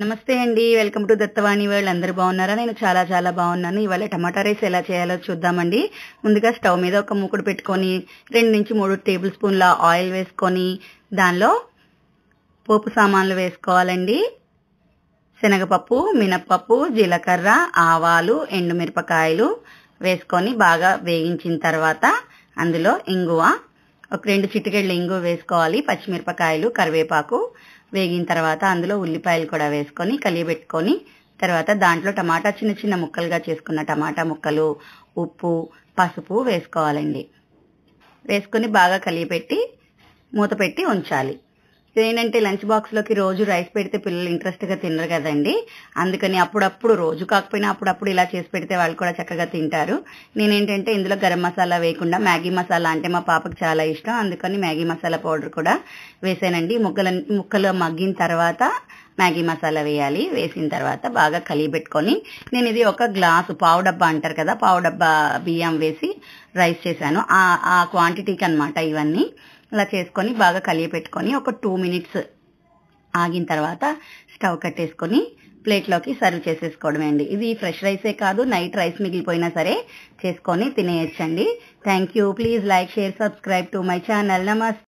నమస్తే అండి. Welcome to Dattavani world. అందరూ బాగున్నారా? నేను చాలా చాలా బాగున్నాను. ఇవాళ టమాటా రైస్ ఎలా చేయాలో చూద్దామండి. ముందుగా స్టవ్ మీద ఒక మూకుడు పెట్టుకొని 2-3 టేబుల్ స్పూన్ల ఆయిల్ వేసుకొని దానిలో పోపు సామాన్లు వేసుకోవాలండి. శనగపప్పు, మినప్పప్పు, జీలకర్ర, ఆవాలు, ఎండుమిరపకాయలు వేసుకొని బాగా వేగించిన తర్వాత అందులో ఇంగువ, ఒక 2 చిటికెళ్ళ ఇంగువ వేసుకోవాలి. పచ్చిమిరపకాయలు, కరివేపాకు వేగిన తర్వాత అందులో ఉల్లిపాయలు కూడా వేసుకొని కలియబెట్టుకొని తర్వాత దాంట్లో టమాటా చిన్న చిన్న ముక్కలుగా చేసుకున్న టమాటా ముక్కలు, ఉప్పు, పసుపు వేసుకోవాలండి. వేసుకొని బాగా కలియపెట్టి మూత పెట్టి ఉంచాలి. ఇదేంటంటే లంచ్ బాక్స్లోకి రోజు రైస్ పెడితే పిల్లలు ఇంట్రెస్ట్గా తినరు కదండి. అందుకని అప్పుడప్పుడు, రోజు కాకపోయినా అప్పుడప్పుడు ఇలా చేసి పెడితే వాళ్ళు కూడా చక్కగా తింటారు. నేనేంటంటే ఇందులో గరం మసాలా వేయకుండా మ్యాగీ మసాలా అంటే మా పాపకు చాలా ఇష్టం. అందుకని మ్యాగీ మసాలా పౌడర్ కూడా వేసానండి. ముక్కలు మగ్గిన తర్వాత మ్యాగీ మసాలా వేయాలి. వేసిన తర్వాత బాగా కలియబెట్టుకొని నేను ఇది ఒక గ్లాసు, పావు డబ్బా అంటారు కదా, పావు డబ్బా బియ్యం వేసి రైస్ చేశాను. ఆ క్వాంటిటీకి అనమాట ఇవన్నీ. ఇలా చేసుకొని బాగా కలియపెట్టుకొని ఒక 2 మినిట్స్ ఆగిన తర్వాత స్టవ్ కట్టేసుకొని ప్లేట్లోకి సర్వ్ చేసేసుకోవడమే అండి. ఇది ఫ్రెష్ రైసే కాదు, నైట్ రైస్ మిగిలిపోయినా సరే చేసుకొని తినేయచ్చండి. Thank you. Please like, share, subscribe to my channel. నమస్తే.